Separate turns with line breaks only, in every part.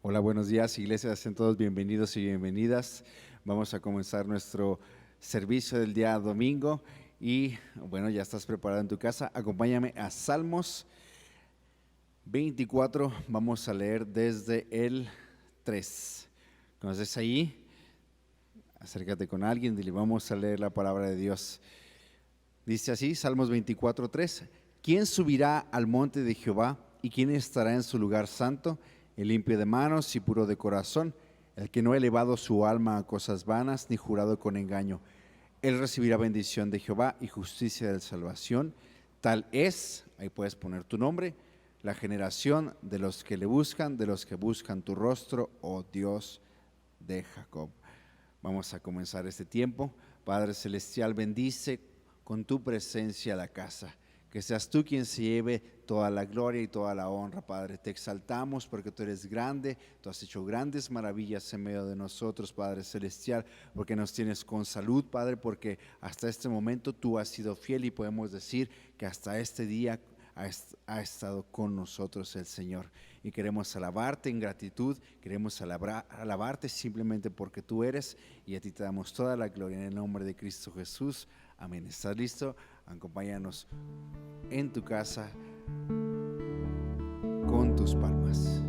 Hola, buenos días, iglesia, sean todos bienvenidos y bienvenidas. Vamos a comenzar nuestro servicio del día domingo y bueno, ya estás preparado en tu casa. Acompáñame a Salmos 24, vamos a leer desde el 3. ¿Conoces ahí? Acércate con alguien, dile, vamos a leer la palabra de Dios. Dice así, Salmos 24, 3. ¿Quién subirá al monte de Jehová y quién estará en su lugar santo? El limpio de manos y puro de corazón, el que no ha elevado su alma a cosas vanas ni jurado con engaño. Él recibirá bendición de Jehová y justicia de salvación. Tal es, ahí puedes poner tu nombre, la generación de los que le buscan, de los que buscan tu rostro, oh Dios de Jacob. Vamos a comenzar este tiempo. Padre Celestial, bendice con tu presencia la casa. Que seas tú quien se lleve toda la gloria y toda la honra, Padre. Te exaltamos porque tú eres grande, tú has hecho grandes maravillas en medio de nosotros, Padre Celestial, porque nos tienes con salud, Padre, porque hasta este momento tú has sido fiel y podemos decir que hasta este día ha estado con nosotros el Señor. Y queremos alabarte en gratitud, queremos alabarte simplemente porque tú eres, y a ti te damos toda la gloria en el nombre de Cristo Jesús. Amén. ¿Estás listo? Acompáñanos en tu casa con tus palmas.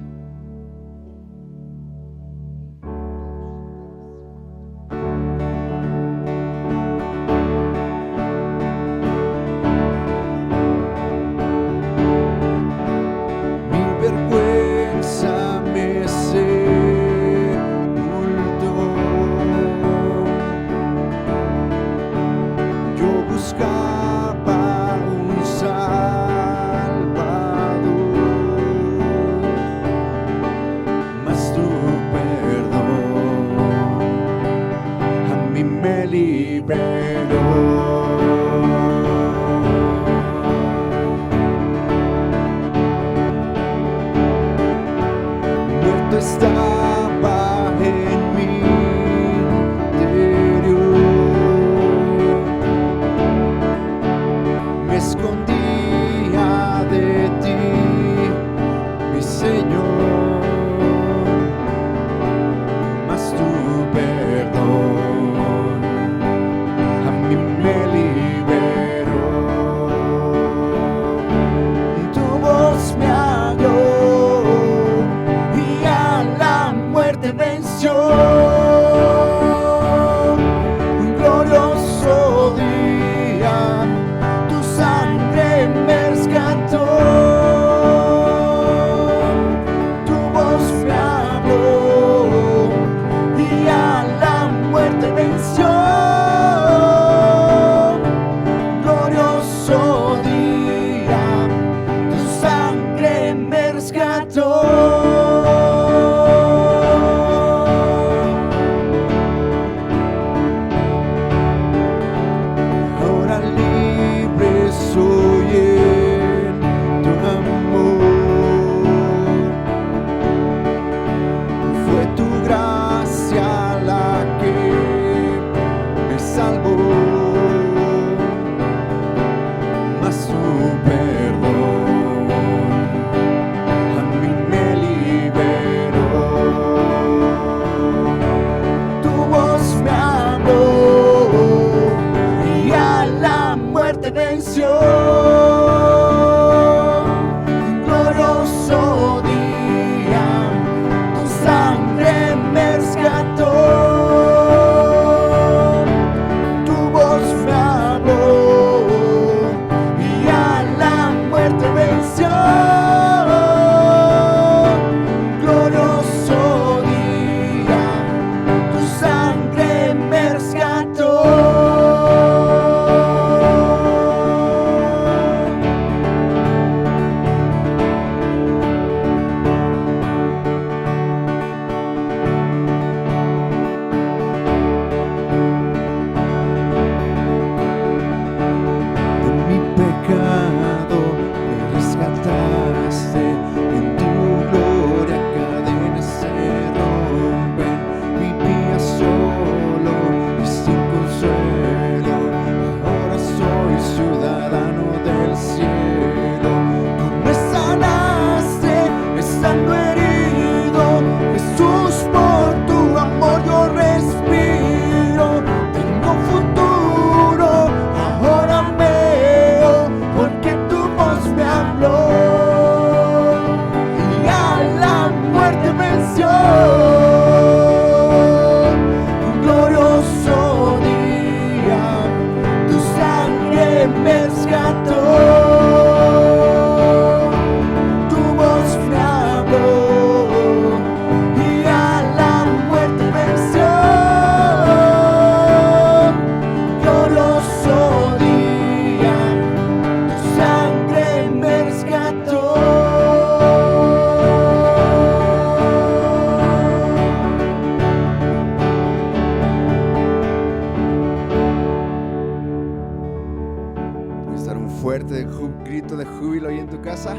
casa.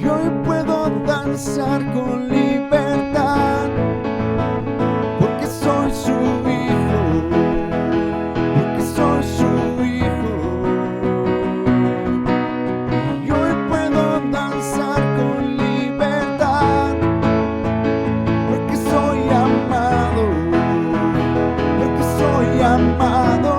Y hoy puedo danzar con libertad, porque soy su hijo, porque soy su hijo. Y hoy puedo danzar con libertad, porque soy amado, porque soy amado.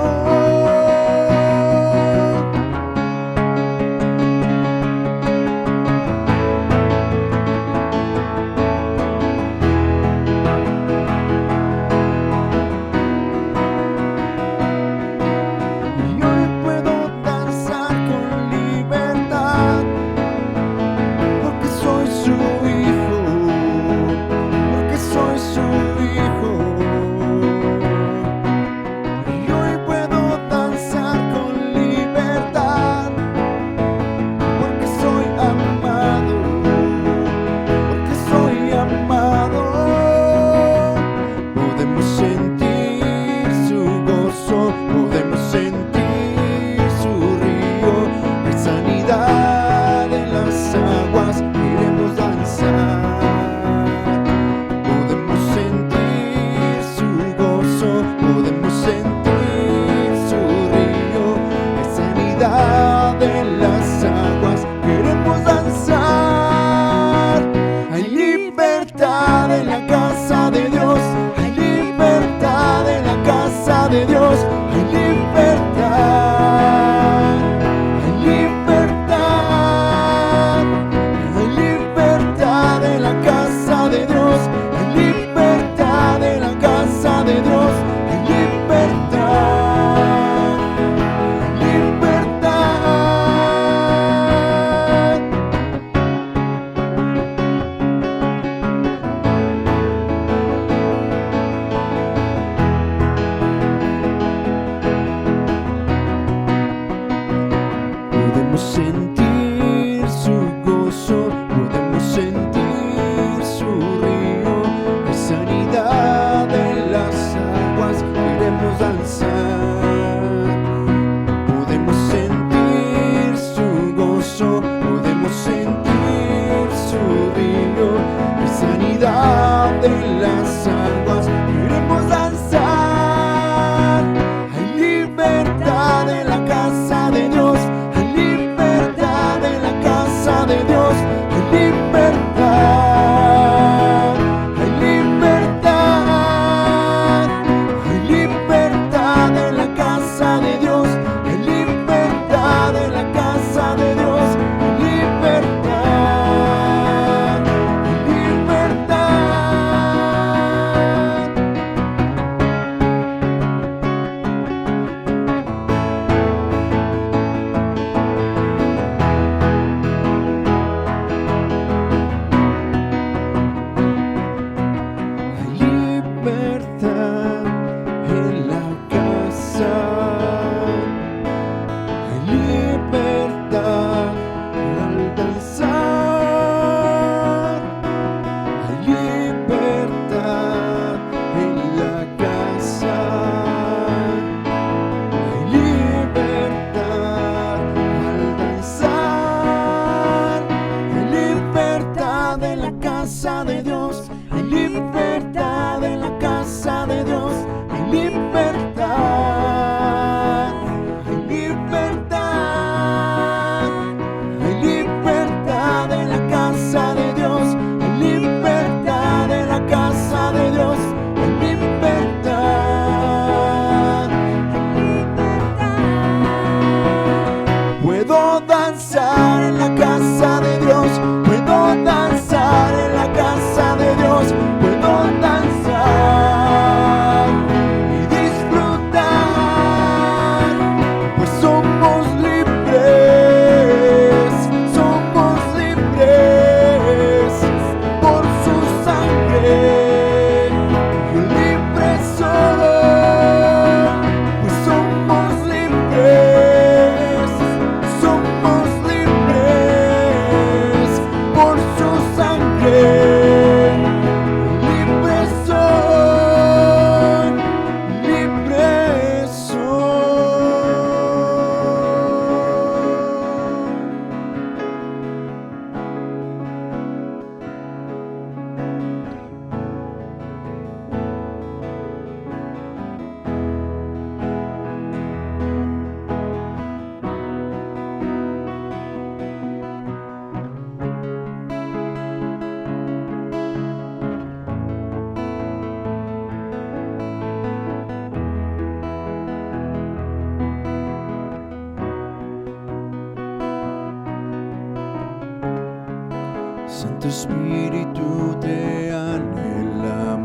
Santo Espíritu te anhelamos,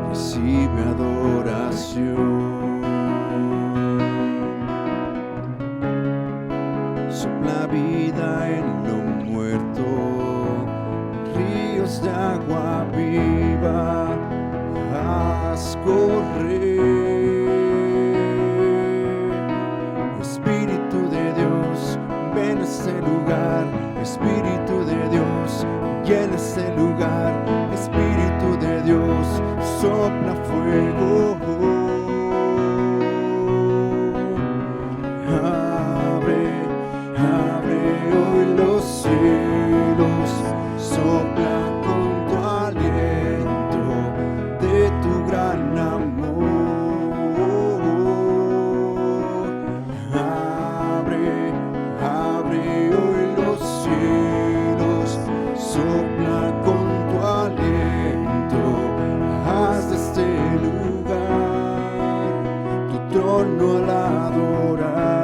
recibe adoración. Sopla vida en lo muerto, ríos de agua viva, haz correr. Espíritu de Dios, ven a este lugar. Espíritu de Dios, llena este lugar. Espíritu de Dios, sopla fuego. Abre hoy los cielos, sopla con tu aliento de tu gran amor. Abre hoy los cielos, sopla con tu aliento, haz de este lugar tu trono al adorar.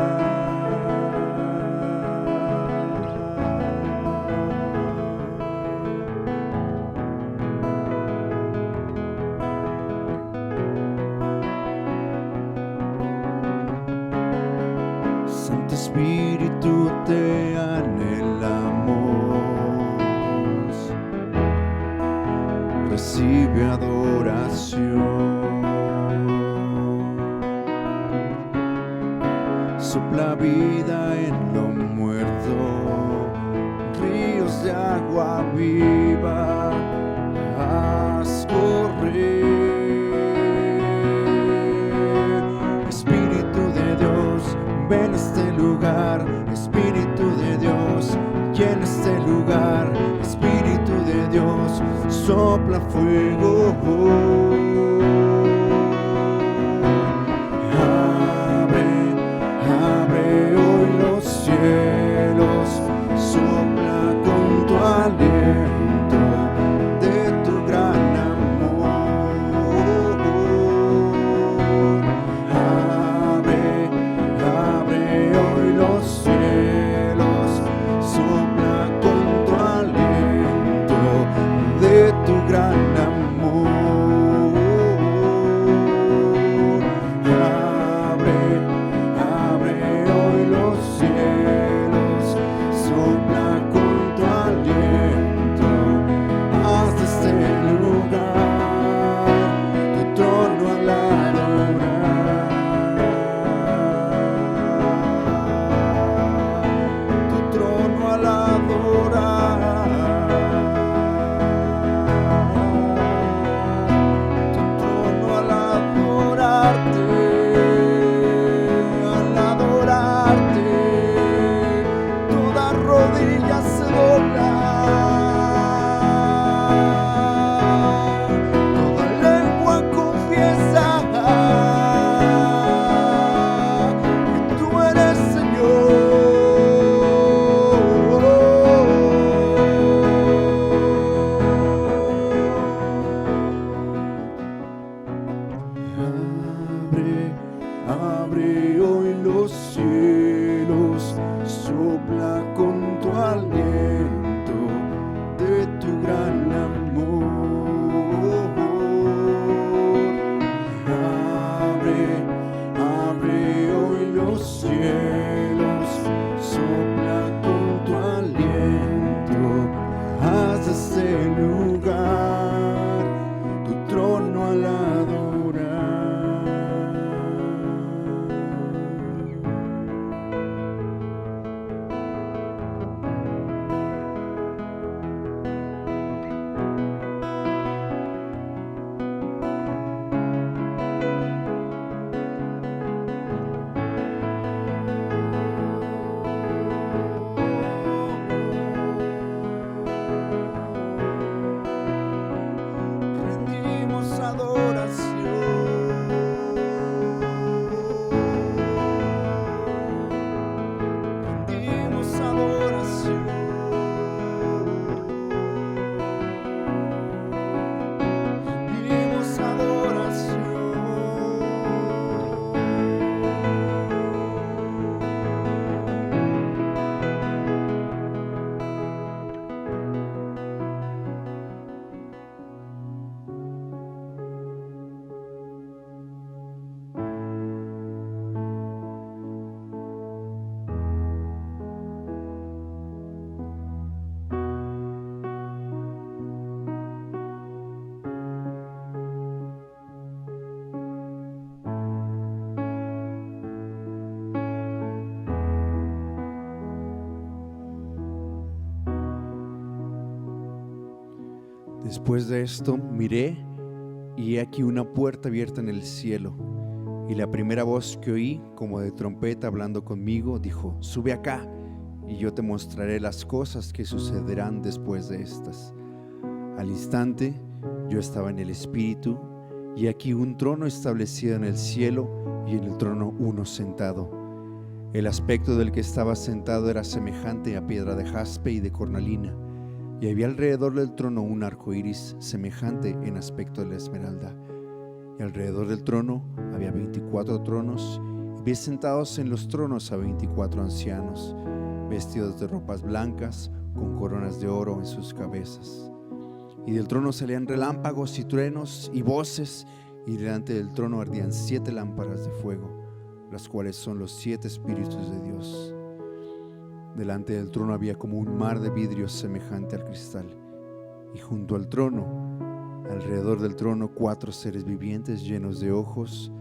Santo Espíritu te anhelamos, recibe adoración. Sopla vida en lo muerto, ríos de agua viva, haz correr. Espíritu de Dios, ven a este lugar. Espíritu de Dios, llena este lugar. Espíritu de Dios, sopla fuego. Abre hoy los cielos, sopla con tu aliento de tu gran amor. Abre hoy los cielos, sopla con tu aliento de tu gran amor. Abre hoy los cielos, sopla con tu aliento, haz de este lugar tu trono al adorar. Tu trono al adorar. Tu trono al adorarte. Toda rodilla se dobla, toda lengua confiesa que tú eres Señor. Abre hoy los cielos, sopla con tu aliento de tu gran amor. Abre hoy los cielos, sopla con tu aliento, haz de este lugar tu trono al adorar. Rendimos adoración. Después de esto miré, y he aquí una puerta abierta en el cielo, y la primera voz que oí, como de trompeta hablando conmigo, dijo: sube acá, y yo te mostraré las cosas que sucederán después de estas. Al instante yo estaba en el Espíritu, y aquí un trono establecido en el cielo, y en el trono uno sentado. El aspecto del que estaba sentado era semejante a piedra de jaspe y de cornalina, y había alrededor del trono un arco iris semejante en aspecto de la esmeralda. Y alrededor del trono había 24 tronos, y vi sentados en los tronos a 24 ancianos, vestidos de ropas blancas, con coronas de oro en sus cabezas. Y del trono salían relámpagos y truenos y voces, y delante del trono ardían 7 lámparas de fuego, las cuales son los 7 espíritus de Dios. Delante del trono había como un mar de vidrio semejante al cristal, y junto al trono, alrededor del trono, 4 seres vivientes llenos de ojos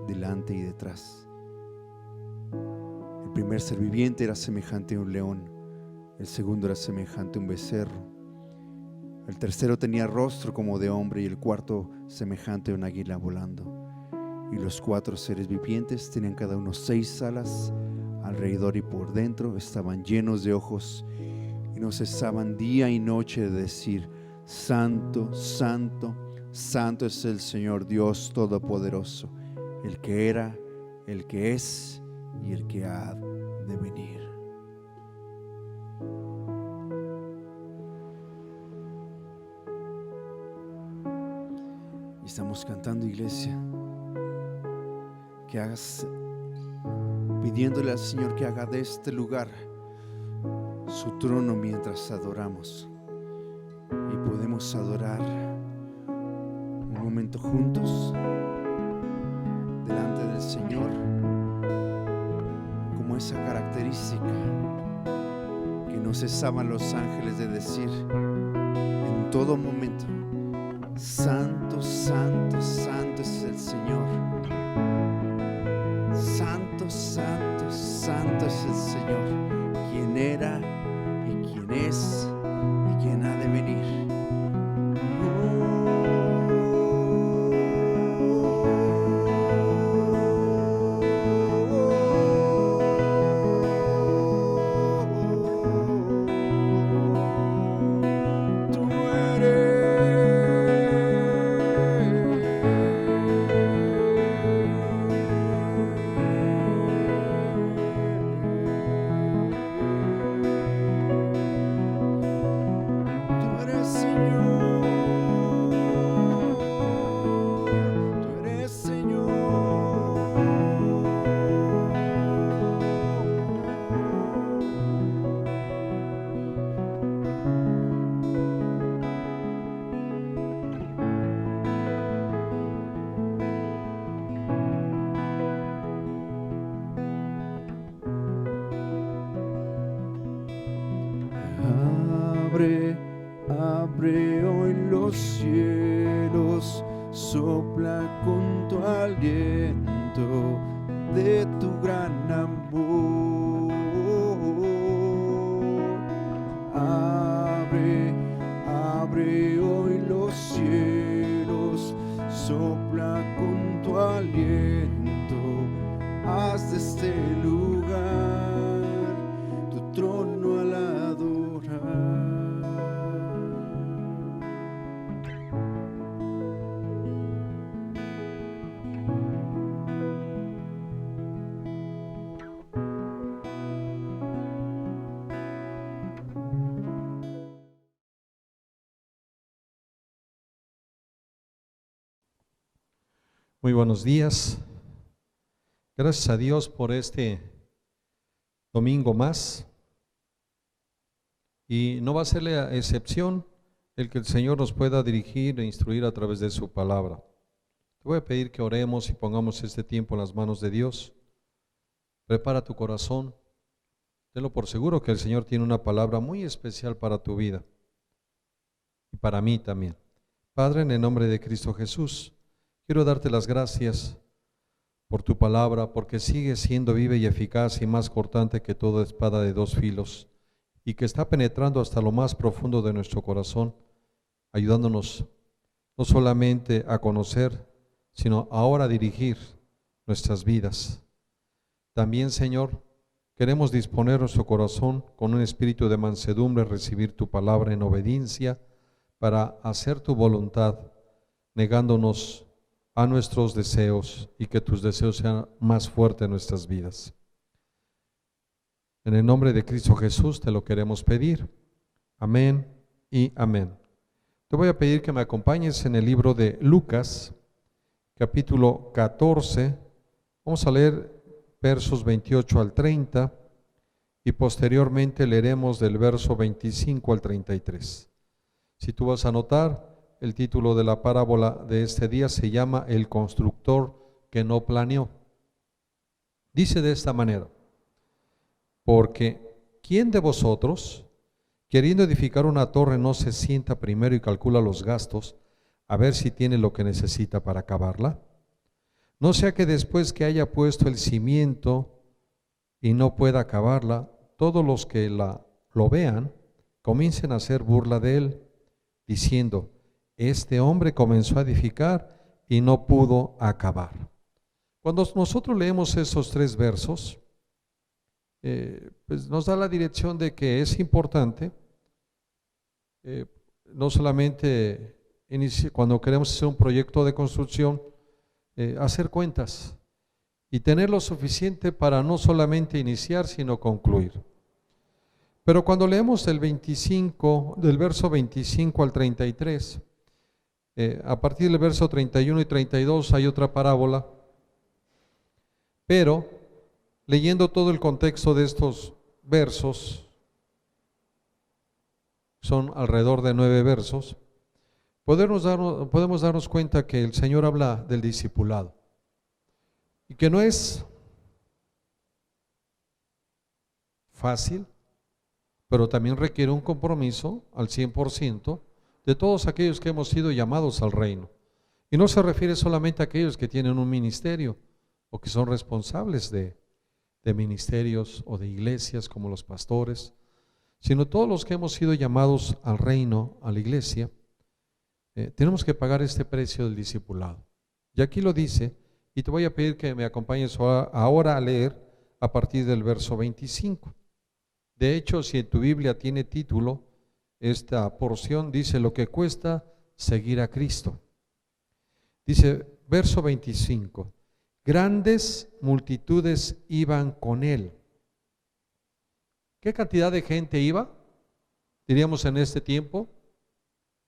delante y detrás. El primer ser viviente era semejante a un león, el segundo era semejante a un becerro, el tercero tenía rostro como de hombre, y el cuarto semejante a un águila volando. Y los 4 seres vivientes tenían cada uno 6 alas alrededor, y por dentro estaban llenos de ojos, y no cesaban día y noche de decir: Santo, Santo, Santo es el Señor Dios Todopoderoso, el que era, el que es y el que ha de venir. Y estamos cantando, iglesia, que hagas, pidiéndole al Señor que haga de este lugar su trono mientras adoramos. Y podemos adorar un momento juntos delante del Señor, como esa característica que no cesaban los ángeles de decir en todo momento: Santo, Santo, Santo es el Señor. Santo, Santo, Santo es el Señor, quien era y quien es y quien ha de venir. Abre hoy los cielos, sopla con tu aliento de tu gran amor. Abre hoy los cielos, sopla con tu aliento, haz de este lugar tu trono al adorar.
Muy buenos días. Gracias a Dios por este domingo más. Y no va a ser la excepción el que el Señor nos pueda dirigir e instruir a través de su palabra. Te voy a pedir que oremos y pongamos este tiempo en las manos de Dios. Prepara tu corazón. Tenlo por seguro que el Señor tiene una palabra muy especial para tu vida y para mí también. Padre, en el nombre de Cristo Jesús, quiero darte las gracias por tu palabra, porque sigue siendo viva y eficaz y más cortante que toda espada de 2 filos, y que está penetrando hasta lo más profundo de nuestro corazón ayudándonos no solamente a conocer, sino ahora a dirigir nuestras vidas. También, Señor, queremos disponer nuestro corazón con un espíritu de mansedumbre, recibir tu palabra en obediencia para hacer tu voluntad, negándonos a nuestros deseos y que tus deseos sean más fuertes en nuestras vidas. En el nombre de Cristo Jesús te lo queremos pedir. Amén y amén. Te voy a pedir que me acompañes en el libro de Lucas, capítulo 14. Vamos a leer versos 28 al 30 y posteriormente leeremos del verso 25 al 33. Si tú vas a anotar, el título de la parábola de este día se llama El constructor que no planeó. Dice de esta manera: porque ¿quién de vosotros, queriendo edificar una torre, no se sienta primero y calcula los gastos, a ver si tiene lo que necesita para acabarla? No sea que después que haya puesto el cimiento y no pueda acabarla, todos los que lo vean comiencen a hacer burla de él, diciendo: este hombre comenzó a edificar y no pudo acabar. Cuando nosotros leemos esos 3 versos, pues nos da la dirección de que es importante, no solamente cuando queremos hacer un proyecto de construcción, hacer cuentas y tener lo suficiente para no solamente iniciar, sino concluir. Pero cuando leemos del verso 25 al 33, a partir del verso 31 y 32 hay otra parábola, pero leyendo todo el contexto de estos versos, son alrededor de 9 versos, podemos darnos cuenta que el Señor habla del discipulado y que no es fácil, pero también requiere un compromiso al 100% de todos aquellos que hemos sido llamados al reino. Y no se refiere solamente a aquellos que tienen un ministerio o que son responsables de ministerios o de iglesias como los pastores, sino todos los que hemos sido llamados al reino, a la iglesia. Tenemos que pagar este precio del discipulado. Y aquí lo dice, y te voy a pedir que me acompañes ahora a leer a partir del verso 25. De hecho, si en tu Biblia tiene título, esta porción dice: lo que cuesta seguir a Cristo. Dice, verso 25, grandes multitudes iban con él. ¿Qué cantidad de gente iba? Diríamos en este tiempo,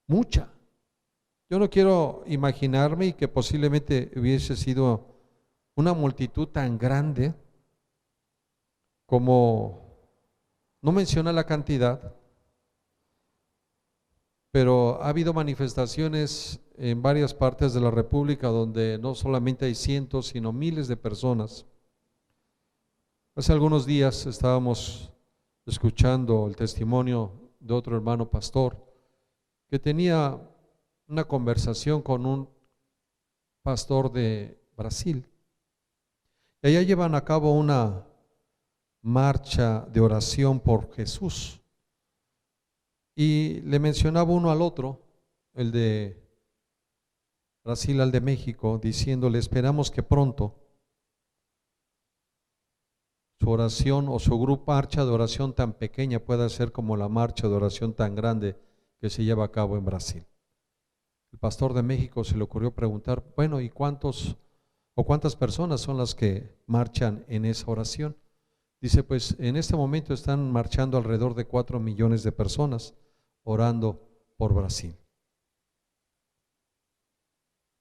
mucha. Yo no quiero imaginarme y que posiblemente hubiese sido una multitud tan grande como, no menciona la cantidad, pero ha habido manifestaciones en varias partes de la República donde no solamente hay cientos, sino miles de personas. Hace algunos días estábamos escuchando el testimonio de otro hermano pastor que tenía una conversación con un pastor de Brasil. Y allá llevan a cabo una marcha de oración por Jesús. Y le mencionaba uno al otro, el de Brasil al de México, diciéndole: esperamos que pronto su oración o su grupo marcha de oración tan pequeña pueda ser como la marcha de oración tan grande que se lleva a cabo en Brasil. El pastor de México se le ocurrió preguntar: bueno, ¿y cuántas personas son las que marchan en esa oración? Dice: pues en este momento están marchando alrededor de 4 millones de personas orando por Brasil.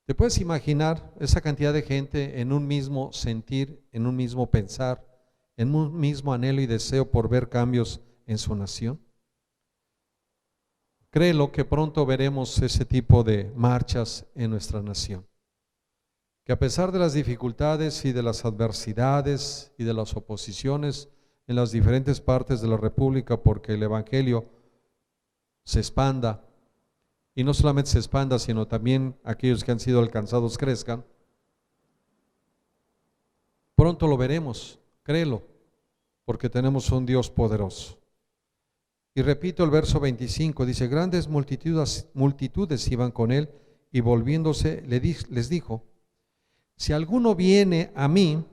¿Te puedes imaginar esa cantidad de gente en un mismo sentir, en un mismo pensar, en un mismo anhelo y deseo por ver cambios en su nación? Créelo que pronto veremos ese tipo de marchas en nuestra nación. Que a pesar de las dificultades y de las adversidades y de las oposiciones en las diferentes partes de la República, porque el Evangelio se expanda, y no solamente se expanda, sino también aquellos que han sido alcanzados crezcan, pronto lo veremos, créelo, porque tenemos un Dios poderoso. Y repito el verso 25, dice, grandes multitudes iban con él, y volviéndose les dijo, si alguno viene a mí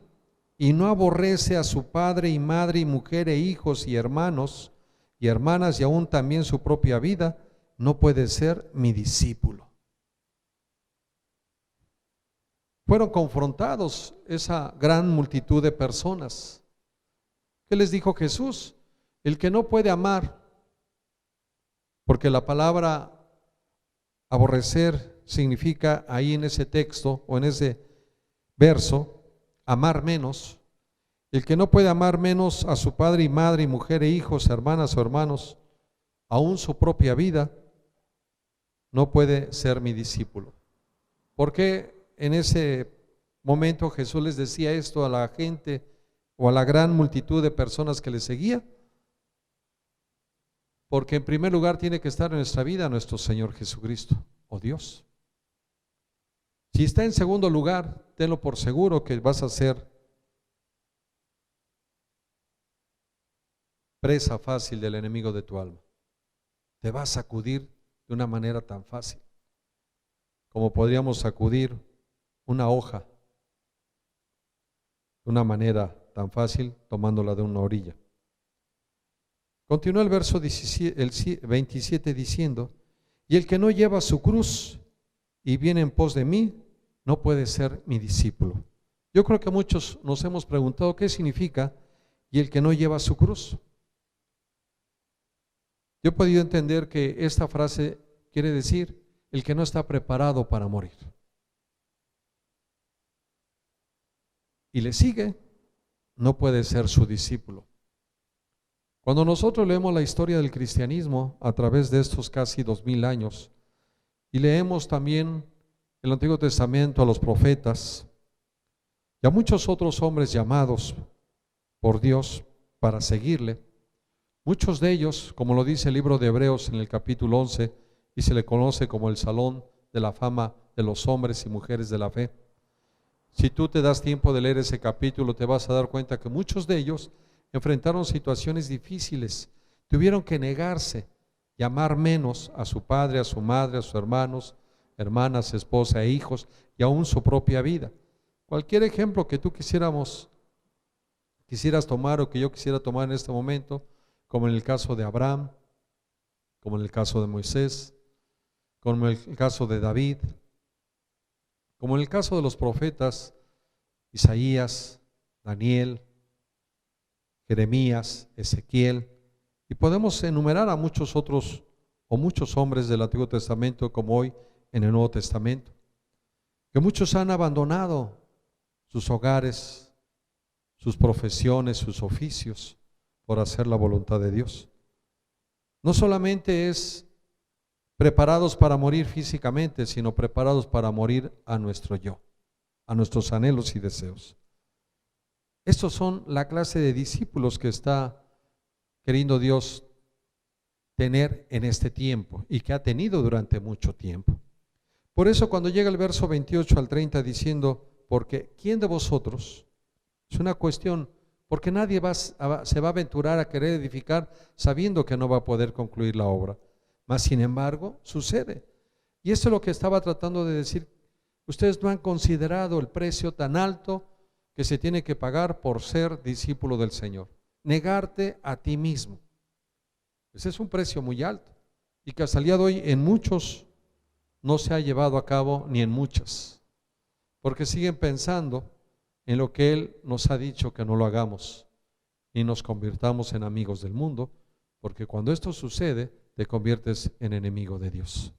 y no aborrece a su padre y madre y mujer e hijos y hermanos y hermanas y aún también su propia vida, no puede ser mi discípulo. Fueron confrontados esa gran multitud de personas. ¿Qué les dijo Jesús? El que no puede amar, porque la palabra aborrecer significa ahí en ese texto o en ese verso, amar menos. El que no puede amar menos a su padre y madre y mujer e hijos, hermanas o hermanos, aún su propia vida, no puede ser mi discípulo. ¿Por qué en ese momento Jesús les decía esto a la gente o a la gran multitud de personas que le seguía? Porque en primer lugar tiene que estar en nuestra vida nuestro Señor Jesucristo, o Dios. Si está en segundo lugar, tenlo por seguro que vas a ser presa fácil del enemigo de tu alma. Te va a sacudir de una manera tan fácil como podríamos sacudir una hoja de una manera tan fácil tomándola de una orilla. Continúa el verso 27 diciendo, y el que no lleva su cruz y viene en pos de mí, no puede ser mi discípulo. Yo creo que muchos nos hemos preguntado qué significa y el que no lleva su cruz. Yo he podido entender que esta frase quiere decir el que no está preparado para morir. Y le sigue, no puede ser su discípulo. Cuando nosotros leemos la historia del cristianismo a través de estos casi 2000 años y leemos también el Antiguo Testamento a los profetas y a muchos otros hombres llamados por Dios para seguirle, muchos de ellos, como lo dice el libro de Hebreos en el capítulo 11, y se le conoce como el Salón de la Fama de los hombres y mujeres de la fe. Si tú te das tiempo de leer ese capítulo, te vas a dar cuenta que muchos de ellos enfrentaron situaciones difíciles, tuvieron que negarse y amar menos a su padre, a su madre, a sus hermanos, hermanas, esposa e hijos y aún su propia vida. Cualquier ejemplo que tú quisieras tomar o que yo quisiera tomar en este momento, como en el caso de Abraham, como en el caso de Moisés, como en el caso de David, como en el caso de los profetas Isaías, Daniel, Jeremías, Ezequiel, y podemos enumerar a muchos otros o muchos hombres del Antiguo Testamento como hoy en el Nuevo Testamento, que muchos han abandonado sus hogares, sus profesiones, sus oficios por hacer la voluntad de Dios. No solamente es preparados para morir físicamente, sino preparados para morir a nuestro yo, a nuestros anhelos y deseos. Estos son la clase de discípulos que está queriendo Dios tener en este tiempo y que ha tenido durante mucho tiempo. Por eso cuando llega el verso 28 al 30 diciendo, porque ¿quién de vosotros? Es una cuestión, porque nadie se va a aventurar a querer edificar sabiendo que no va a poder concluir la obra. Mas sin embargo, sucede. Y esto es lo que estaba tratando de decir. Ustedes no han considerado el precio tan alto que se tiene que pagar por ser discípulo del Señor. Negarte a ti mismo. Ese es un precio muy alto y que hasta el día de hoy en muchos no se ha llevado a cabo ni en muchas, porque siguen pensando en lo que Él nos ha dicho que no lo hagamos y nos convirtamos en amigos del mundo, porque cuando esto sucede te conviertes en enemigo de Dios.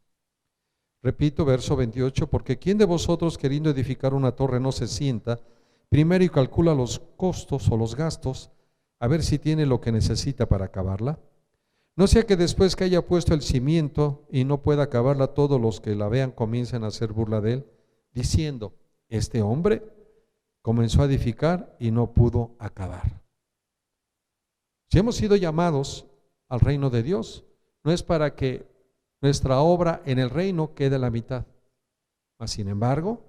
Repito, verso 28, porque ¿quién de vosotros queriendo edificar una torre no se sienta primero y calcula los costos o los gastos a ver si tiene lo que necesita para acabarla? No sea que después que haya puesto el cimiento y no pueda acabarla, todos los que la vean comiencen a hacer burla de él, diciendo, este hombre comenzó a edificar y no pudo acabar. Si hemos sido llamados al reino de Dios, no es para que nuestra obra en el reino quede a la mitad. Mas, sin embargo,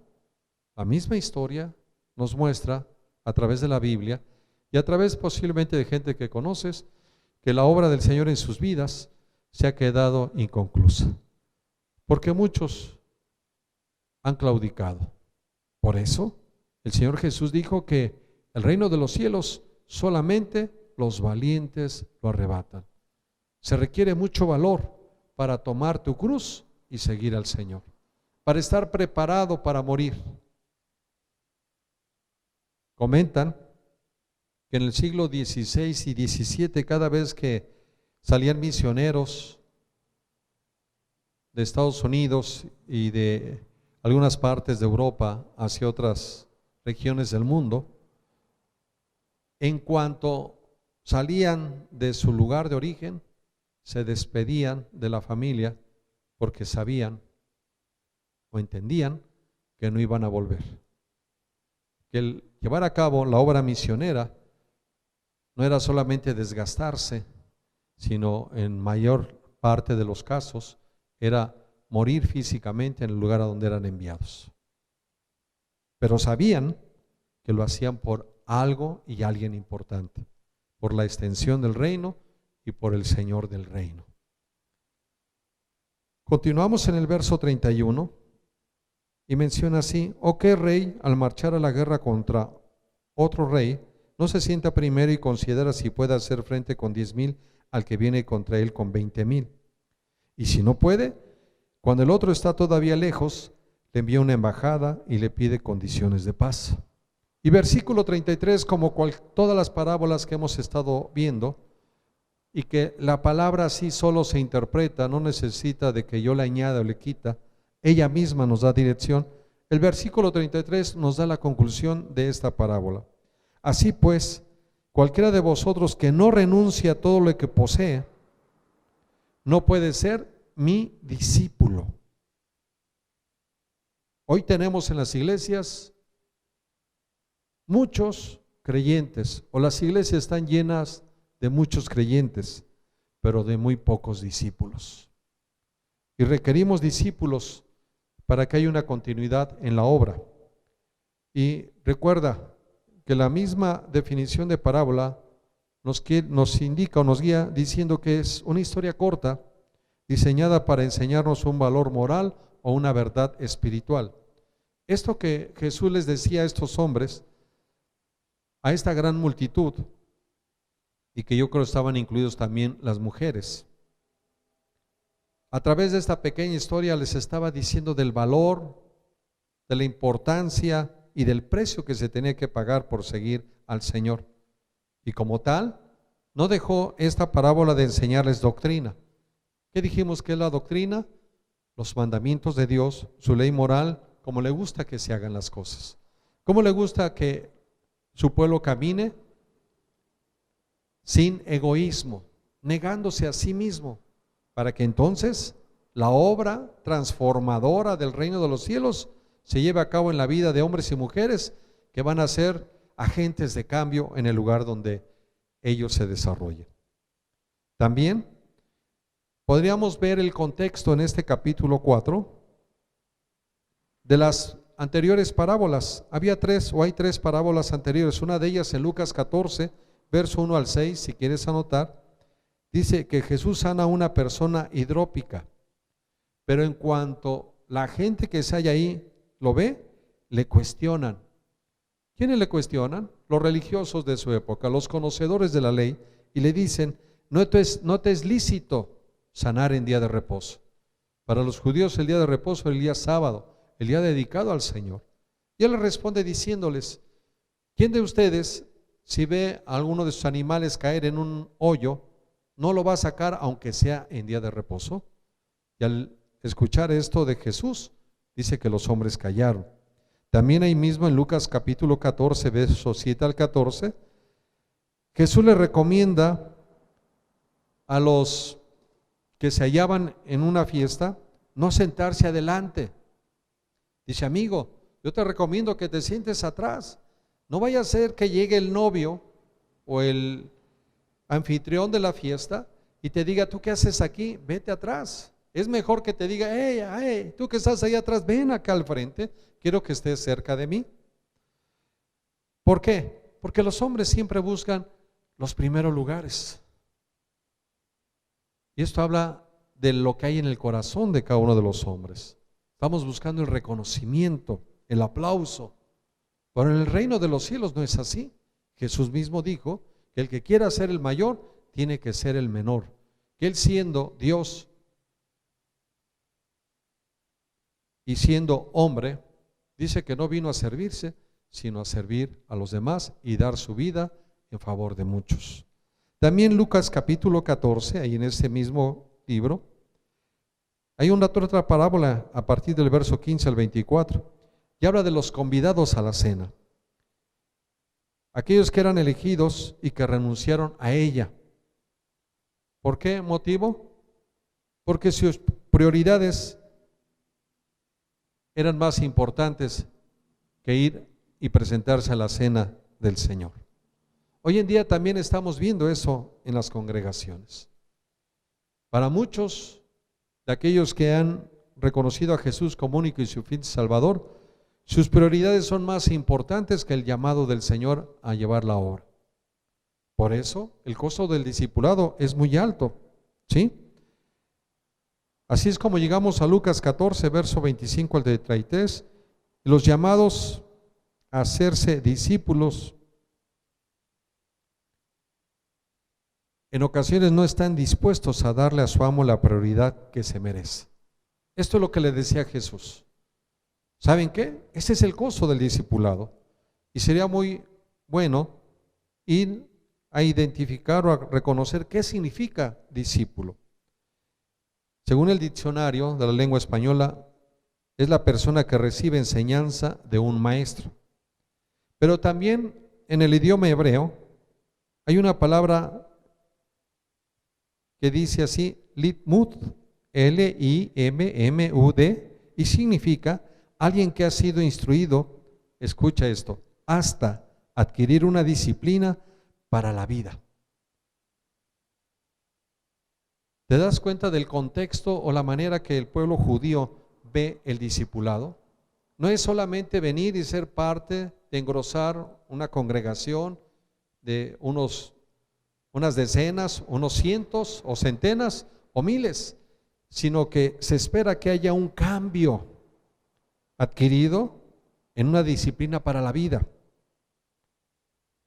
la misma historia nos muestra a través de la Biblia y a través posiblemente de gente que conoces, que la obra del Señor en sus vidas se ha quedado inconclusa, porque muchos han claudicado. Por eso el Señor Jesús dijo que el reino de los cielos solamente los valientes lo arrebatan. Se requiere mucho valor para tomar tu cruz y seguir al Señor, para estar preparado para morir. Comentan que en el siglo XVI y XVII, cada vez que salían misioneros de Estados Unidos y de algunas partes de Europa hacia otras regiones del mundo, en cuanto salían de su lugar de origen, se despedían de la familia porque sabían o entendían que no iban a volver. Que el llevar a cabo la obra misionera no era solamente desgastarse, sino en mayor parte de los casos era morir físicamente en el lugar a donde eran enviados. Pero sabían que lo hacían por algo y alguien importante, por la extensión del reino y por el Señor del reino. Continuamos en el verso 31 y menciona así: ¿O qué rey al marchar a la guerra contra otro rey no se sienta primero y considera si puede hacer frente con 10,000 al que viene contra él con 20,000? Y si no puede, cuando el otro está todavía lejos, le envía una embajada y le pide condiciones de paz. Y versículo 33, como todas las parábolas que hemos estado viendo, y que la palabra así solo se interpreta, no necesita de que yo le añada o le quita, ella misma nos da dirección. El versículo 33 nos da la conclusión de esta parábola. Así pues, cualquiera de vosotros que no renuncie a todo lo que posee, no puede ser mi discípulo. Hoy tenemos en las iglesias muchos creyentes, o las iglesias están llenas de muchos creyentes, pero de muy pocos discípulos. Y requerimos discípulos para que haya una continuidad en la obra. Y recuerda que la misma definición de parábola nos indica o nos guía diciendo que es una historia corta diseñada para enseñarnos un valor moral o una verdad espiritual. Esto que Jesús les decía a estos hombres, a esta gran multitud, y que yo creo estaban incluidos también las mujeres, a través de esta pequeña historia les estaba diciendo del valor, de la importancia y del precio que se tenía que pagar por seguir al Señor. Y como tal, no dejó esta parábola de enseñarles doctrina. ¿Qué dijimos que es la doctrina? Los mandamientos de Dios, su ley moral, como le gusta que se hagan las cosas. ¿Cómo le gusta que su pueblo camine? Sin egoísmo, negándose a sí mismo, para que entonces la obra transformadora del reino de los cielos se lleve a cabo en la vida de hombres y mujeres que van a ser agentes de cambio en el lugar donde ellos se desarrollen. También podríamos ver el contexto en este capítulo 4 de las anteriores parábolas. Hay tres parábolas anteriores. Una de ellas en Lucas 14, verso 1 al 6, si quieres anotar, dice que Jesús sana a una persona hidrópica, pero en cuanto la gente que se halla ahí lo ve, le cuestionan. ¿Quiénes le cuestionan? Los religiosos de su época, los conocedores de la ley, y le dicen: no te es lícito sanar en día de reposo. Para los judíos el día de reposo es el día sábado, el día dedicado al Señor. Y él le responde diciéndoles: ¿quién de ustedes, si ve a alguno de sus animales caer en un hoyo, no lo va a sacar aunque sea en día de reposo? Y al escuchar esto de Jesús, dice que los hombres callaron. También ahí mismo en Lucas capítulo 14, versos 7 al 14, Jesús le recomienda a los que se hallaban en una fiesta no sentarse adelante. Dice: amigo, yo te recomiendo que te sientes atrás. No vaya a ser que llegue el novio o el anfitrión de la fiesta y te diga: ¿tú qué haces aquí? Vete atrás. Es mejor que te diga: hey, tú que estás ahí atrás, ven acá al frente, quiero que estés cerca de mí. ¿Por qué? Porque los hombres siempre buscan los primeros lugares. Y esto habla de lo que hay en el corazón de cada uno de los hombres. Estamos buscando el reconocimiento, el aplauso. Pero en el reino de los cielos no es así. Jesús mismo dijo que el que quiera ser el mayor tiene que ser el menor. Que Él, siendo Dios y siendo hombre, dice que no vino a servirse, sino a servir a los demás y dar su vida en favor de muchos. También Lucas capítulo 14, ahí en ese mismo libro, hay otra parábola a partir del verso 15 al 24, y habla de los convidados a la cena. Aquellos que eran elegidos y que renunciaron a ella. ¿Por qué motivo? Porque sus prioridades eran más importantes que ir y presentarse a la cena del Señor. Hoy en día también estamos viendo eso en las congregaciones. Para muchos de aquellos que han reconocido a Jesús como único y suficiente Salvador, sus prioridades son más importantes que el llamado del Señor a llevar la obra. Por eso el costo del discipulado es muy alto, ¿sí? Así es como llegamos a Lucas 14, verso 25 al 33, los llamados a hacerse discípulos en ocasiones no están dispuestos a darle a su amo la prioridad que se merece. Esto es lo que le decía Jesús. ¿Saben qué? Ese es el costo del discipulado. Y sería muy bueno ir a identificar o a reconocer qué significa discípulo. Según el diccionario de la lengua española, es la persona que recibe enseñanza de un maestro. Pero también en el idioma hebreo hay una palabra que dice así, Limud, L-I-M-M-U-D, y significa alguien que ha sido instruido, escucha esto, hasta adquirir una disciplina para la vida. ¿Te das cuenta del contexto o la manera que el pueblo judío ve el discipulado? No es solamente venir y ser parte de engrosar una congregación de unas decenas, unos cientos o centenas o miles, sino que se espera que haya un cambio adquirido en una disciplina para la vida.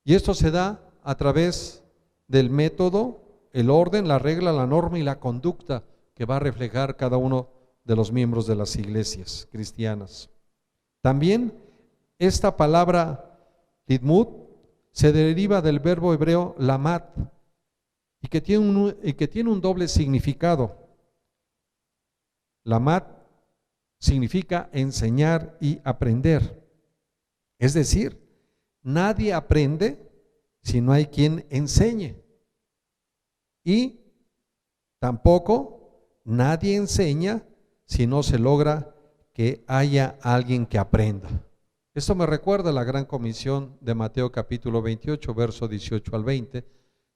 Y esto se da a través del método, el orden, la regla, la norma y la conducta que va a reflejar cada uno de los miembros de las iglesias cristianas. También esta palabra Lidmut se deriva del verbo hebreo lamat y que tiene un doble significado. Lamat significa enseñar y aprender. Es decir, nadie aprende si no hay quien enseñe. Y tampoco nadie enseña si no se logra que haya alguien que aprenda. Esto me recuerda a la gran comisión de Mateo capítulo 28, verso 18 al 20,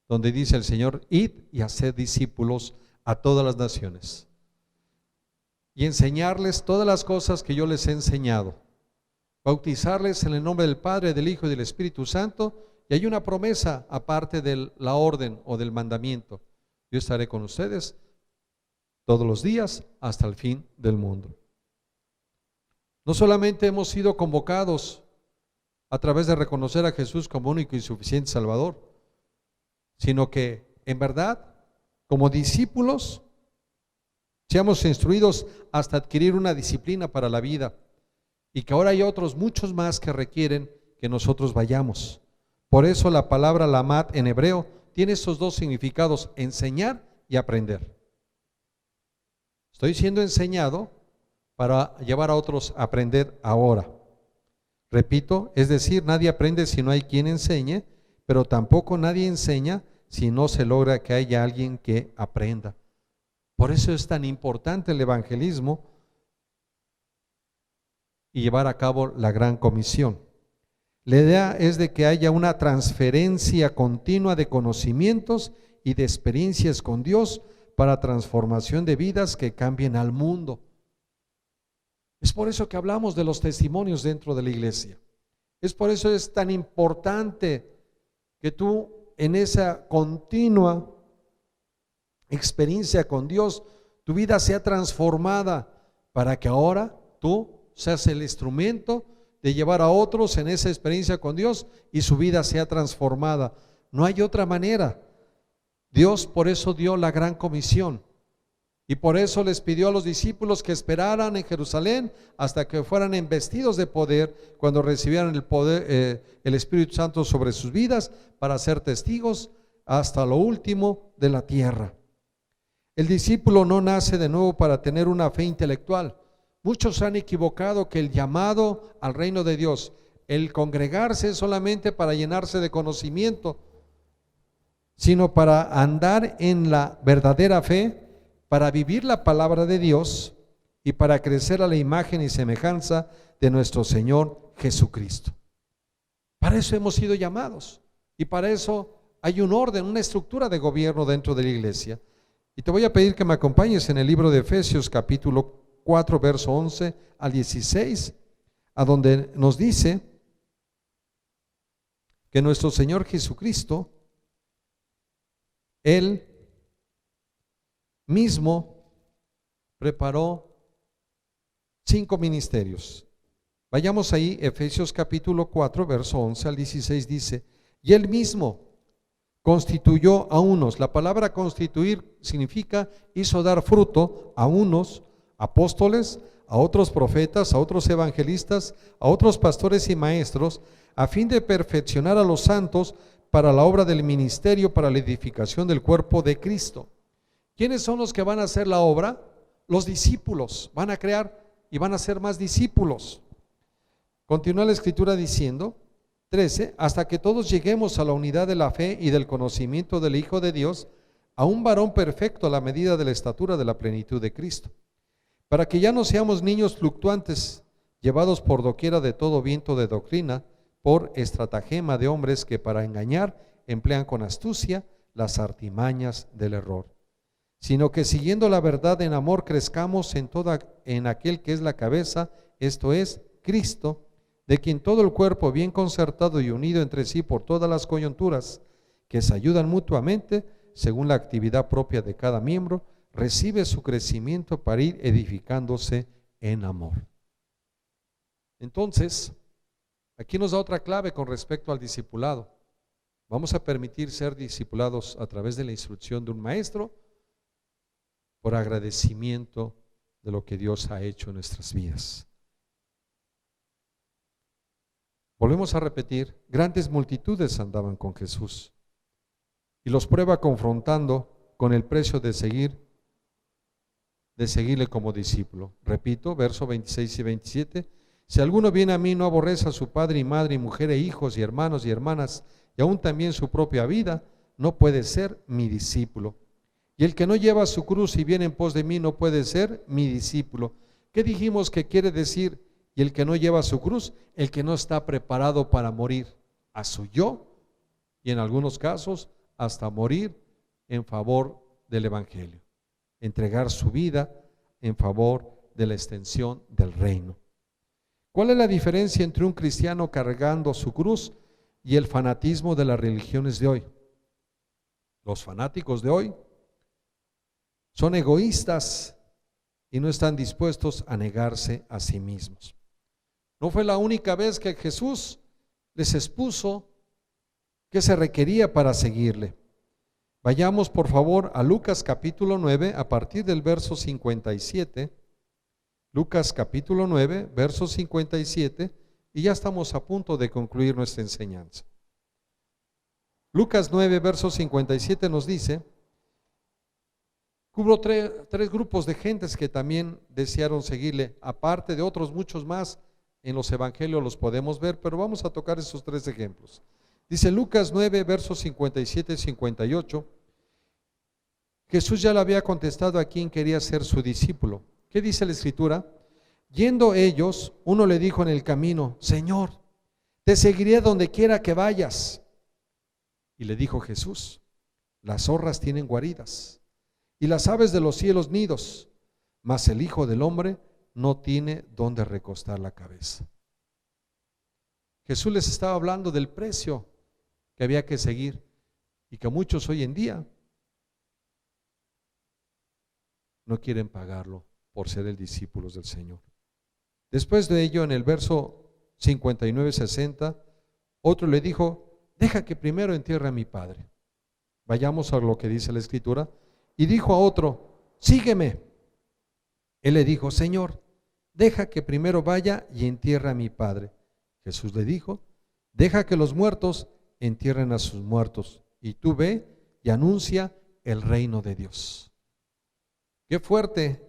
donde dice el Señor, id y haced discípulos a todas las naciones y enseñarles todas las cosas que yo les he enseñado, bautizarles en el nombre del Padre, del Hijo y del Espíritu Santo. Y hay una promesa aparte de la orden o del mandamiento: yo estaré con ustedes todos los días hasta el fin del mundo. No solamente hemos sido convocados a través de reconocer a Jesús como único y suficiente Salvador, sino que en verdad, como discípulos, seamos instruidos hasta adquirir una disciplina para la vida, y que ahora hay otros muchos más que requieren que nosotros vayamos. Por eso la palabra lamat en hebreo tiene estos dos significados: enseñar y aprender. Estoy siendo enseñado para llevar a otros a aprender ahora. Repito, es decir, nadie aprende si no hay quien enseñe, pero tampoco nadie enseña si no se logra que haya alguien que aprenda. Por eso es tan importante el evangelismo y llevar a cabo la gran comisión. La idea es de que haya una transferencia continua de conocimientos y de experiencias con Dios para transformación de vidas que cambien al mundo. Es por eso que hablamos de los testimonios dentro de la iglesia. Es por eso es tan importante que tú en esa continua experiencia con Dios, tu vida sea transformada para que ahora tú seas el instrumento de llevar a otros en esa experiencia con Dios y su vida sea transformada. No hay otra manera. Dios por eso dio la gran comisión y por eso les pidió a los discípulos que esperaran en Jerusalén hasta que fueran investidos de poder, cuando recibieran el poder, el Espíritu Santo sobre sus vidas, para ser testigos hasta lo último de la tierra. El discípulo no nace de nuevo para tener una fe intelectual. Muchos han equivocado que el llamado al reino de Dios, el congregarse, es solamente para llenarse de conocimiento, sino para andar en la verdadera fe, para vivir la palabra de Dios y para crecer a la imagen y semejanza de nuestro Señor Jesucristo. Para eso hemos sido llamados y para eso hay un orden, una estructura de gobierno dentro de la iglesia. Y te voy a pedir que me acompañes en el libro de Efesios capítulo 4, verso 11 al 16, a donde nos dice que nuestro Señor Jesucristo, Él mismo preparó 5 ministerios. Vayamos ahí, Efesios capítulo 4, verso 11 al 16 dice, y Él mismo constituyó a unos. La palabra constituir significa hizo dar fruto a unos apóstoles, a otros profetas, a otros evangelistas, a otros pastores y maestros, a fin de perfeccionar a los santos para la obra del ministerio, para la edificación del cuerpo de Cristo. ¿Quiénes son los que van a hacer la obra? Los discípulos. Van a crear y van a ser más discípulos. Continúa la escritura diciendo, 13, hasta que todos lleguemos a la unidad de la fe y del conocimiento del Hijo de Dios, a un varón perfecto a la medida de la estatura de la plenitud de Cristo, para que ya no seamos niños fluctuantes, llevados por doquiera de todo viento de doctrina, por estratagema de hombres que para engañar emplean con astucia las artimañas del error, sino que siguiendo la verdad en amor crezcamos en aquel que es la cabeza, esto es Cristo, de quien todo el cuerpo bien concertado y unido entre sí por todas las coyunturas que se ayudan mutuamente según la actividad propia de cada miembro, recibe su crecimiento para ir edificándose en amor. Entonces, aquí nos da otra clave con respecto al discipulado. Vamos a permitir ser discipulados a través de la instrucción de un maestro por agradecimiento de lo que Dios ha hecho en nuestras vidas. Volvemos a repetir, grandes multitudes andaban con Jesús y los prueba confrontando con el precio de seguirle como discípulo. Repito, versos 26 y 27, si alguno viene a mí no aborrece a su padre y madre y mujer e hijos y hermanos y hermanas y aún también su propia vida, no puede ser mi discípulo. Y el que no lleva su cruz y viene en pos de mí no puede ser mi discípulo. ¿Qué dijimos que quiere decir? Y el que no lleva su cruz, el que no está preparado para morir a su yo y en algunos casos hasta morir en favor del evangelio, entregar su vida en favor de la extensión del reino. ¿Cuál es la diferencia entre un cristiano cargando su cruz y el fanatismo de las religiones de hoy? Los fanáticos de hoy son egoístas y no están dispuestos a negarse a sí mismos. No fue la única vez que Jesús les expuso qué se requería para seguirle. Vayamos por favor a Lucas capítulo 9 a partir del verso 57. Lucas capítulo 9, verso 57, y ya estamos a punto de concluir nuestra enseñanza. Lucas 9, verso 57 nos dice, hubo tres grupos de gentes que también desearon seguirle, aparte de otros muchos más. En los evangelios los podemos ver, pero vamos a tocar esos 3 ejemplos. Dice Lucas 9, versos 57 y 58, Jesús ya le había contestado a quien quería ser su discípulo. ¿Qué dice la escritura? Yendo ellos, uno le dijo en el camino, Señor, te seguiré donde quiera que vayas. Y le dijo Jesús, las zorras tienen guaridas y las aves de los cielos nidos, mas el Hijo del Hombre no tiene donde recostar la cabeza. Jesús les estaba hablando del precio que había que seguir y que muchos hoy en día no quieren pagarlo por ser el discípulos del Señor. Después de ello, en el verso 59-60, otro le dijo: deja que primero entierre a mi padre. Vayamos a lo que dice la Escritura. Y dijo a otro: sígueme. Él le dijo: Señor, deja que primero vaya y entierre a mi padre. Jesús le dijo: deja que los muertos entierren a sus muertos, y tú ve y anuncia el reino de Dios. Qué fuerte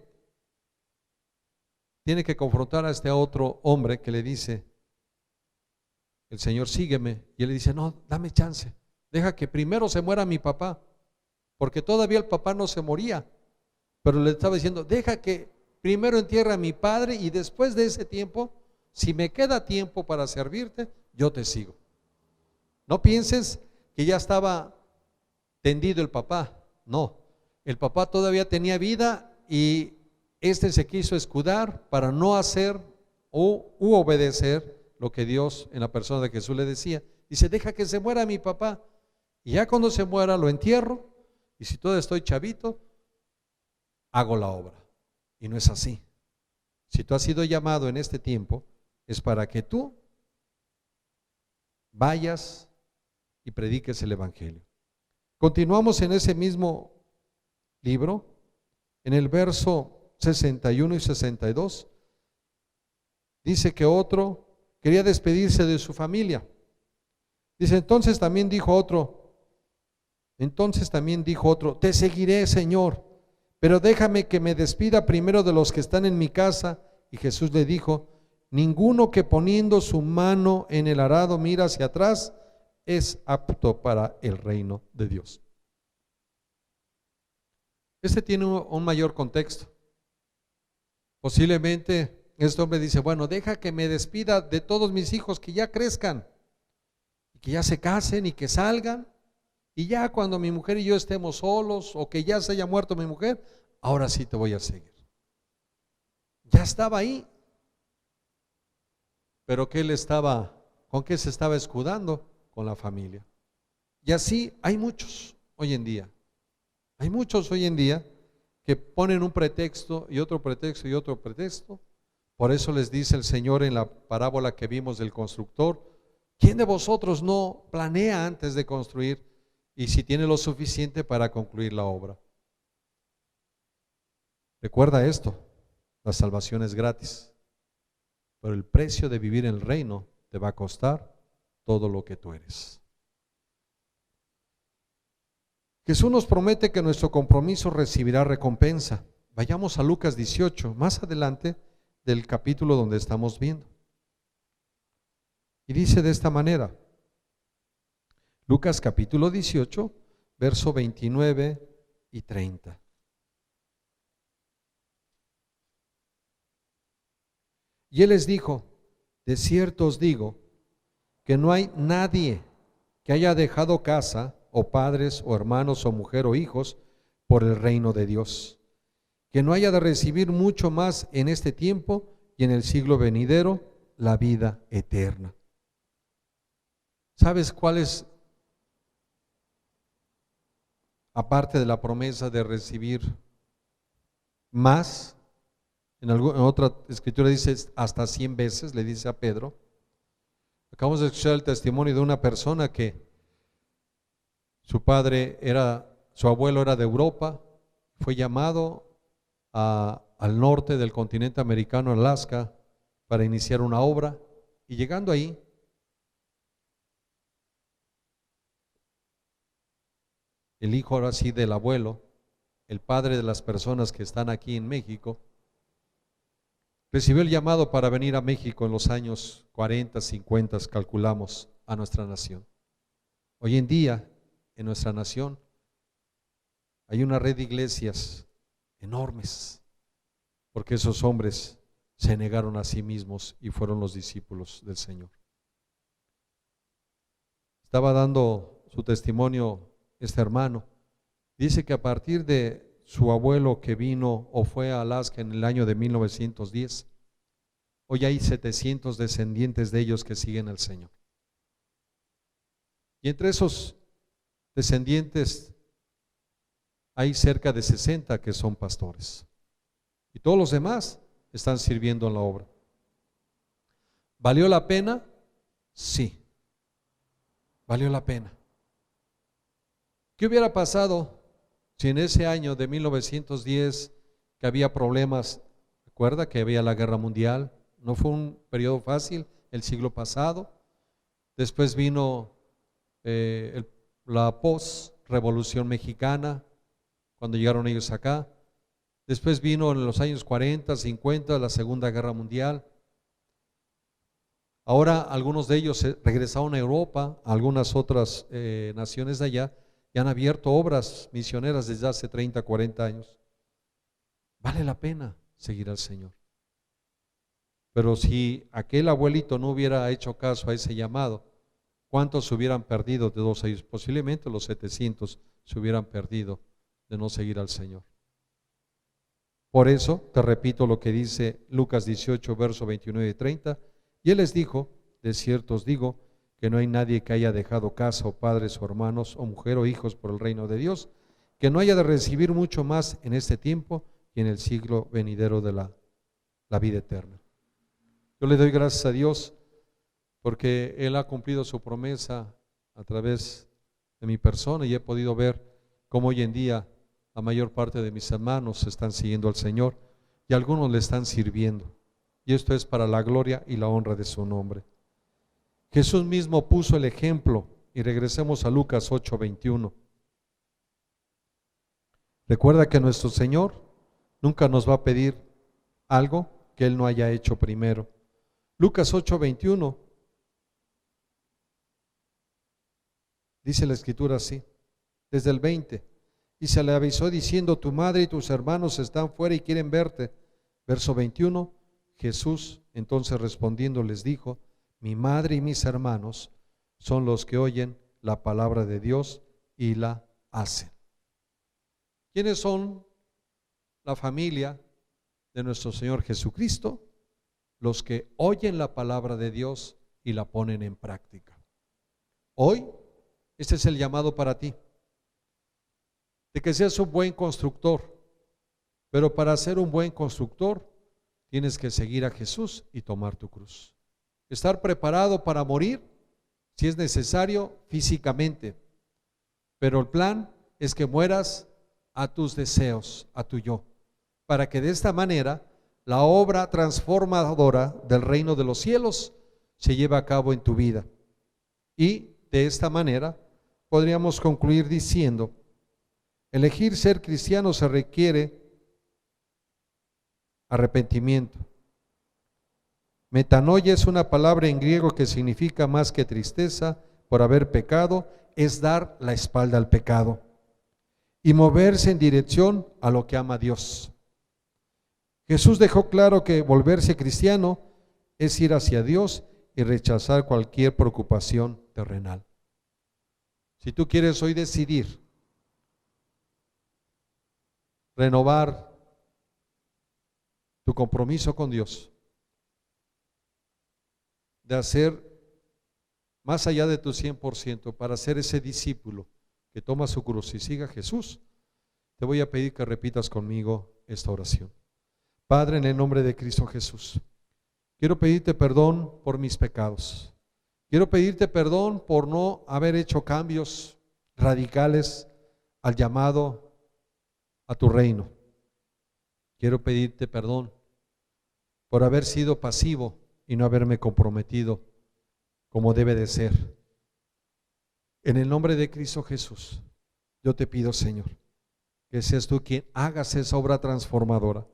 tiene que confrontar a este otro hombre que le dice el Señor: sígueme. Y él le dice: no, dame chance, deja que primero se muera mi papá, porque todavía el papá no se moría, pero le estaba diciendo: deja que primero entierre a mi padre, y después de ese tiempo, si me queda tiempo para servirte, yo te sigo. No pienses que ya estaba tendido el papá. No, el papá todavía tenía vida, y este se quiso escudar para no hacer u obedecer lo que Dios en la persona de Jesús le decía. Dice: deja que se muera mi papá, y ya cuando se muera lo entierro, y si todavía estoy chavito, hago la obra. Y no es así. Si tú has sido llamado en este tiempo, es para que tú vayas y prediques el Evangelio. Continuamos en ese mismo libro, en el verso 61 y 62. Dice que otro quería despedirse de su familia. Dice: entonces también dijo otro, te seguiré, Señor, pero déjame que me despida primero de los que están en mi casa. Y Jesús le dijo: ninguno que poniendo su mano en el arado mira hacia atrás es apto para el reino de Dios. Este tiene un mayor contexto. Posiblemente este hombre dice: bueno, deja que me despida de todos mis hijos, que ya crezcan, que ya se casen y que salgan, y ya cuando mi mujer y yo estemos solos, o que ya se haya muerto mi mujer, ahora sí te voy a seguir. Ya estaba ahí, pero ¿con qué se estaba escudando? Con la familia. Y así hay muchos hoy en día. Hay muchos hoy en día que ponen un pretexto y otro pretexto y otro pretexto. Por eso les dice el Señor en la parábola que vimos del constructor: ¿quién de vosotros no planea antes de construir, y si tiene lo suficiente para concluir la obra? Recuerda esto: la salvación es gratis, pero el precio de vivir en el reino te va a costar todo lo que tú eres. Jesús nos promete que nuestro compromiso recibirá recompensa. Vayamos a Lucas 18, más adelante del capítulo donde estamos viendo. Y dice de esta manera, Lucas capítulo 18, verso 29 y 30. Y él les dijo: de cierto os digo que no hay nadie que haya dejado casa, o padres, o hermanos, o mujer, o hijos, por el reino de Dios, que no haya de recibir mucho más en este tiempo y en el siglo venidero la vida eterna. ¿Sabes cuál es, aparte de la promesa de recibir más? En otra escritura dice hasta 100 veces, le dice a Pedro. Acabamos de escuchar el testimonio de una persona que su abuelo era de Europa, fue llamado al norte del continente americano, Alaska, para iniciar una obra, y llegando ahí, el hijo ahora sí del abuelo, el padre de las personas que están aquí en México, recibió el llamado para venir a México en los años 40, 50, calculamos, a nuestra nación. Hoy en día, en nuestra nación, hay una red de iglesias enormes, porque esos hombres se negaron a sí mismos y fueron los discípulos del Señor. Estaba dando su testimonio este hermano. Dice que a partir de su abuelo que vino o fue a Alaska en el año de 1910, hoy hay 700 descendientes de ellos que siguen al Señor. Y entre esos descendientes hay cerca de 60 que son pastores. y todos los demás están sirviendo en la obra. ¿Valió la pena? Sí, valió la pena. ¿Qué hubiera pasado si en ese año de 1910 que había problemas? Recuerda que había la guerra mundial, no fue un periodo fácil el siglo pasado. Después vino la post-revolución mexicana, cuando llegaron ellos acá. Después vino en los años 40, 50, la Segunda Guerra Mundial. Ahora algunos de ellos regresaron a Europa, a algunas otras naciones de allá, y han abierto obras misioneras desde hace 30, 40 años. Vale la pena seguir al Señor. Pero si aquel abuelito no hubiera hecho caso a ese llamado, ¿cuántos se hubieran perdido de todos ellos? Posiblemente los 700 se hubieran perdido de no seguir al Señor. Por eso te repito lo que dice Lucas 18, verso 29 y 30. Y él les dijo: de cierto os digo que no hay nadie que haya dejado casa o padres o hermanos o mujer o hijos por el reino de Dios, que no haya de recibir mucho más en este tiempo y en el siglo venidero de la vida eterna. Yo le doy gracias a Dios porque Él ha cumplido su promesa a través de mi persona, y he podido ver cómo hoy en día la mayor parte de mis hermanos están siguiendo al Señor y algunos le están sirviendo. Y esto es para la gloria y la honra de su nombre. Jesús mismo puso el ejemplo, y regresemos a Lucas 8:21. Recuerda que nuestro Señor nunca nos va a pedir algo que Él no haya hecho primero. Lucas 8:21 dice la Escritura así, desde el 20: y se le avisó diciendo: tu madre y tus hermanos están fuera y quieren verte. Verso 21, Jesús entonces respondiendo les dijo: mi madre y mis hermanos son los que oyen la palabra de Dios y la hacen. ¿Quiénes son la familia de nuestro Señor Jesucristo? Los que oyen la palabra de Dios y la ponen en práctica. Hoy, este es el llamado para ti, de que seas un buen constructor, pero para ser un buen constructor tienes que seguir a Jesús y tomar tu cruz. Estar preparado para morir si es necesario físicamente, pero el plan es que mueras a tus deseos, a tu yo, para que de esta manera la obra transformadora del reino de los cielos se lleve a cabo en tu vida. Y de esta manera podríamos concluir diciendo: elegir ser cristiano se requiere arrepentimiento. Metanoia es una palabra en griego que significa más que tristeza por haber pecado, es dar la espalda al pecado y moverse en dirección a lo que ama Dios. Jesús dejó claro que volverse cristiano es ir hacia Dios y rechazar cualquier preocupación terrenal. Si tú quieres hoy decidir renovar tu compromiso con Dios, de hacer más allá de tu 100% para ser ese discípulo que toma su cruz y siga a Jesús, te voy a pedir que repitas conmigo esta oración. Padre, en el nombre de Cristo Jesús, quiero pedirte perdón por mis pecados. Quiero pedirte perdón por no haber hecho cambios radicales al llamado a tu reino. Quiero pedirte perdón por haber sido pasivo y no haberme comprometido como debe de ser. En el nombre de Cristo Jesús, yo te pido, Señor, que seas tú quien hagas esa obra transformadora,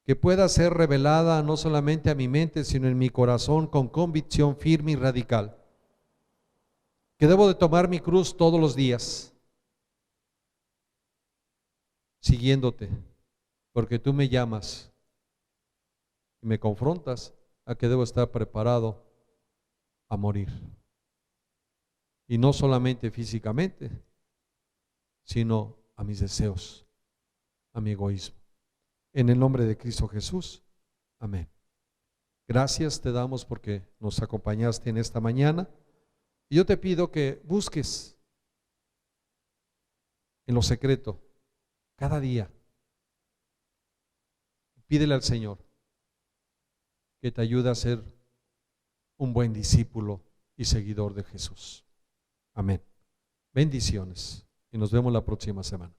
que pueda ser revelada no solamente a mi mente, sino en mi corazón con convicción firme y radical, que debo de tomar mi cruz todos los días, siguiéndote, porque tú me llamas y me confrontas a que debo estar preparado a morir. Y no solamente físicamente, sino a mis deseos, a mi egoísmo. En el nombre de Cristo Jesús, amén. Gracias te damos porque nos acompañaste en esta mañana. Y yo te pido que busques en lo secreto, cada día, pídele al Señor que te ayude a ser un buen discípulo y seguidor de Jesús. Amén. Bendiciones y nos vemos la próxima semana.